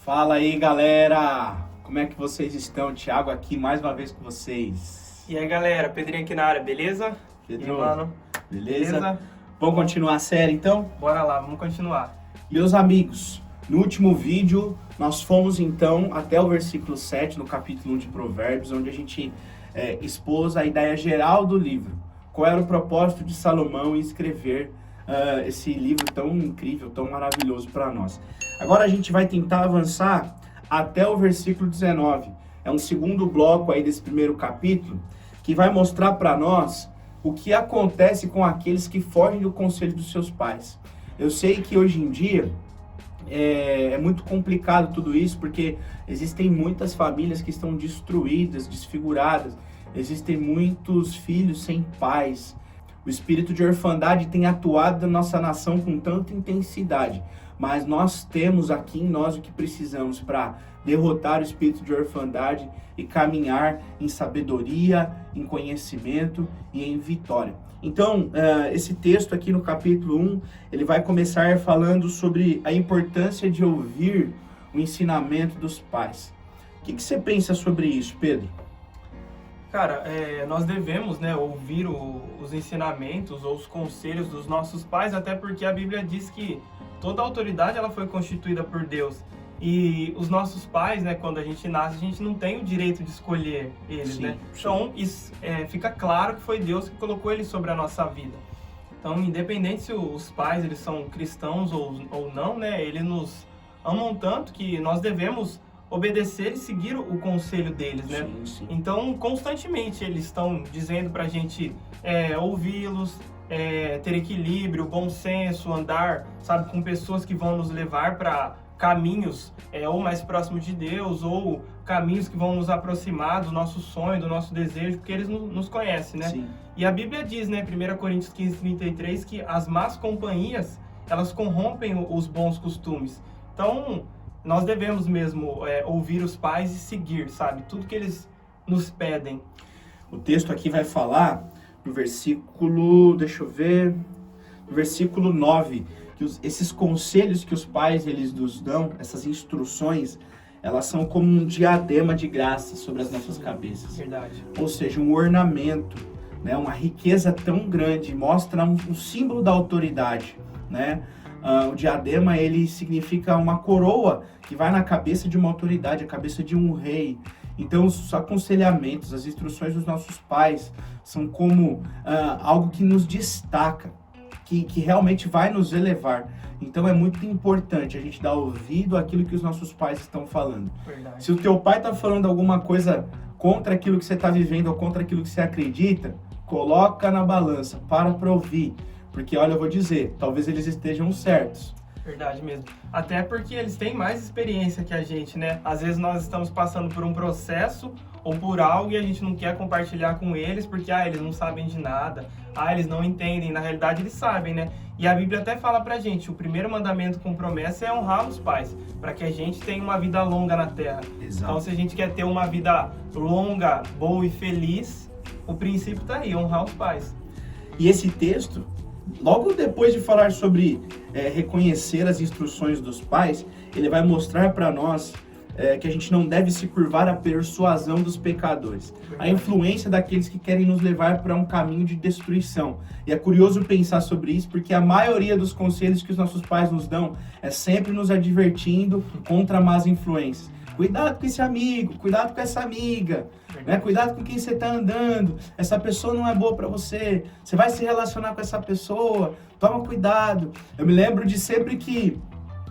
Fala aí, galera! Como é que vocês estão? Thiago aqui mais uma vez com vocês. E aí, galera, Pedrinho aqui na área, beleza? Pedro, e aí, mano? Beleza? Vamos continuar a série, então? Bora lá, vamos continuar. Meus amigos, no último vídeo, nós fomos, então, até o versículo 7, no capítulo 1 de Provérbios, onde a gente expôs a ideia geral do livro. Qual era o propósito de Salomão em escrever esse livro tão incrível, tão maravilhoso para nós. Agora a gente vai tentar avançar até o versículo 19. É um segundo bloco aí desse primeiro capítulo, que vai mostrar para nós o que acontece com aqueles que fogem do conselho dos seus pais. Eu sei que hoje em dia é muito complicado tudo isso, porque existem muitas famílias que estão destruídas, desfiguradas, existem muitos filhos sem pais. O espírito de orfandade tem atuado na nossa nação com tanta intensidade, mas nós temos aqui em nós o que precisamos para derrotar o espírito de orfandade e caminhar em sabedoria, em conhecimento e em vitória. Então, esse texto aqui no capítulo 1, ele vai começar falando sobre a importância de ouvir o ensinamento dos pais. O que você pensa sobre isso, Pedro? Cara, nós devemos, ouvir os ensinamentos ou os conselhos dos nossos pais, até porque a Bíblia diz que toda autoridade ela foi constituída por Deus. E os nossos pais, quando a gente nasce, a gente não tem o direito de escolher eles, sim, né? Sim. Então, fica claro que foi Deus que colocou eles sobre a nossa vida. Então, independente se os pais eles são cristãos ou não, eles nos amam tanto que nós devemos obedecer e seguir o conselho deles, né? Sim, sim. Então, constantemente eles estão dizendo pra gente ouvi-los, ter equilíbrio, bom senso, andar, sabe, com pessoas que vão nos levar para caminhos ou mais próximos de Deus, ou caminhos que vão nos aproximar do nosso sonho, do nosso desejo, porque eles nos conhecem, né? Sim. E a Bíblia diz, 1 Coríntios 15:33, que as más companhias, elas corrompem os bons costumes. Então, nós devemos mesmo ouvir os pais e seguir, sabe? Tudo que eles nos pedem. O texto aqui vai falar no versículo, no versículo 9, que esses conselhos que os pais eles nos dão, essas instruções, elas são como um diadema de graça sobre as nossas cabeças. Verdade. Ou seja, um ornamento, uma riqueza tão grande, mostra um símbolo da autoridade, O diadema, ele significa uma coroa que vai na cabeça de uma autoridade, a cabeça de um rei. Então, os aconselhamentos, as instruções dos nossos pais são como algo que nos destaca, que realmente vai nos elevar. Então, é muito importante a gente dar ouvido àquilo que os nossos pais estão falando. Verdade. Se o teu pai está falando alguma coisa contra aquilo que você está vivendo ou contra aquilo que você acredita, coloca na balança, para ouvir. Porque, olha, eu vou dizer, talvez eles estejam certos. Verdade mesmo. Até porque eles têm mais experiência que a gente, né? Às vezes nós estamos passando por um processo ou por algo e a gente não quer compartilhar com eles porque, eles não sabem de nada. Eles não entendem. Na realidade, eles sabem, né? E a Bíblia até fala pra gente, o primeiro mandamento com promessa é honrar os pais, para que a gente tenha uma vida longa na terra. Exato. Então, se a gente quer ter uma vida longa, boa e feliz, o princípio tá aí, honrar os pais. E esse texto, logo depois de falar sobre reconhecer as instruções dos pais, ele vai mostrar para nós que a gente não deve se curvar à persuasão dos pecadores, a influência daqueles que querem nos levar para um caminho de destruição. E é curioso pensar sobre isso, porque a maioria dos conselhos que os nossos pais nos dão é sempre nos advertindo contra más influências. Cuidado com esse amigo, cuidado com essa amiga, cuidado com quem você está andando, essa pessoa não é boa para você, você vai se relacionar com essa pessoa, toma cuidado. Eu me lembro de sempre que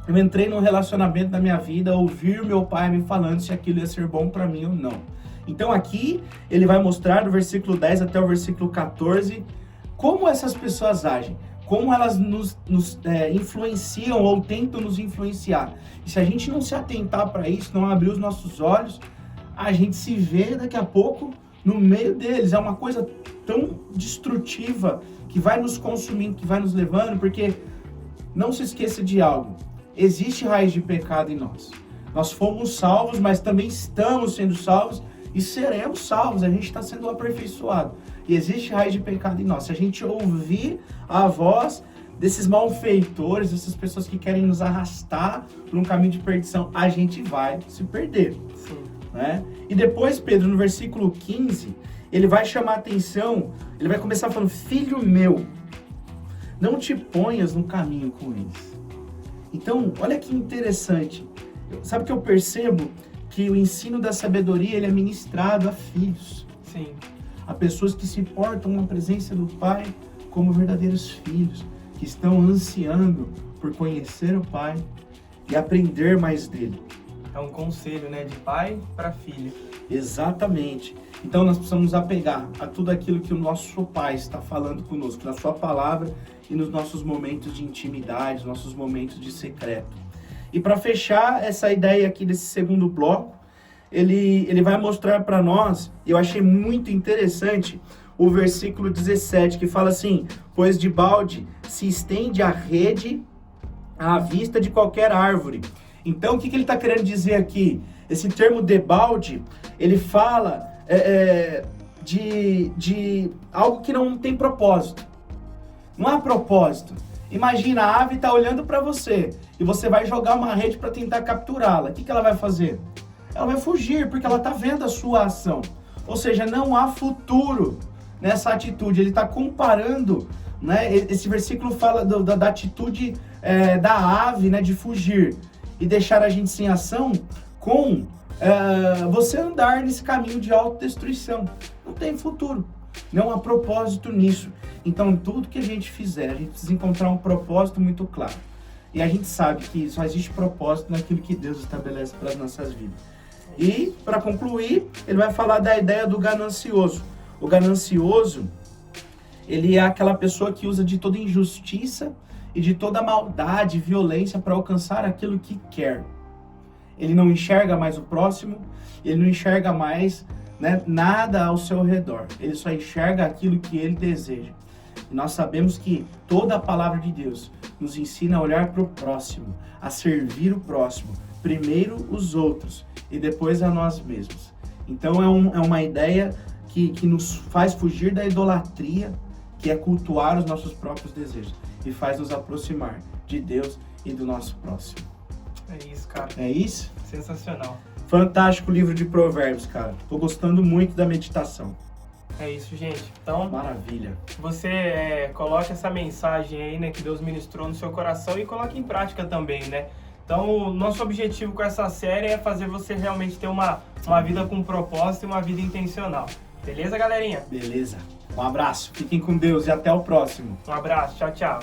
eu entrei num relacionamento na minha vida, ouvir meu pai me falando se aquilo ia ser bom para mim ou não. Então aqui ele vai mostrar do versículo 10 até o versículo 14 como essas pessoas agem, como elas nos influenciam ou tentam nos influenciar. E se a gente não se atentar para isso, não abrir os nossos olhos, a gente se vê daqui a pouco no meio deles. É uma coisa tão destrutiva que vai nos consumindo, que vai nos levando, porque não se esqueça de algo. Existe raiz de pecado em nós. Nós fomos salvos, mas também estamos sendo salvos e seremos salvos. A gente está sendo aperfeiçoado. E existe raiz de pecado em nós. Se a gente ouvir a voz desses malfeitores, dessas pessoas que querem nos arrastar por um caminho de perdição, a gente vai se perder. Sim. Né? E depois, Pedro, no versículo 15, ele vai chamar a atenção, ele vai começar falando, filho meu, não te ponhas no caminho com eles. Então, olha que interessante. Sabe que eu percebo que o ensino da sabedoria ele é ministrado a filhos. Sim. A pessoas que se portam na presença do Pai como verdadeiros filhos, que estão ansiando por conhecer o Pai e aprender mais dele. É um conselho, né, de pai para filho. Exatamente. Então nós precisamos nos apegar a tudo aquilo que o nosso Pai está falando conosco, na sua palavra e nos nossos momentos de intimidade, nossos momentos de secreto. E para fechar essa ideia aqui desse segundo bloco, ele vai mostrar para nós, eu achei muito interessante, o versículo 17, que fala assim, pois de balde se estende a rede à vista de qualquer árvore. Então, o que ele está querendo dizer aqui? Esse termo de balde, ele fala de algo que não tem propósito. Não há propósito. Imagina, a ave está olhando para você e você vai jogar uma rede para tentar capturá-la. O que ela vai fazer? Ela vai fugir, porque ela está vendo a sua ação. Ou seja, não há futuro nessa atitude. Ele está comparando, né? Esse versículo fala da atitude da ave, né? De fugir e deixar a gente sem ação com você andar nesse caminho de autodestruição. Não tem futuro. Não há propósito nisso. Então, tudo que a gente fizer, a gente precisa encontrar um propósito muito claro. E a gente sabe que só existe propósito naquilo que Deus estabelece para as nossas vidas. E, para concluir, ele vai falar da ideia do ganancioso. O ganancioso, ele é aquela pessoa que usa de toda injustiça e de toda maldade e violência para alcançar aquilo que quer. Ele não enxerga mais o próximo, ele não enxerga mais, né, nada ao seu redor. Ele só enxerga aquilo que ele deseja. E nós sabemos que toda a palavra de Deus nos ensina a olhar para o próximo, a servir o próximo, primeiro os outros e depois a nós mesmos. Então é uma ideia que nos faz fugir da idolatria, que é cultuar os nossos próprios desejos, e faz nos aproximar de Deus e do nosso próximo. É isso, cara. É isso? Sensacional. Fantástico livro de Provérbios, cara. Tô gostando muito da meditação. É isso, gente. Então, Maravilha. você coloque essa mensagem aí, né, que Deus ministrou no seu coração e coloque em prática também, né? Então, o nosso objetivo com essa série é fazer você realmente ter uma vida com propósito e uma vida intencional. Beleza, galerinha? Beleza. Um abraço. Fiquem com Deus e até o próximo. Um abraço. Tchau, tchau.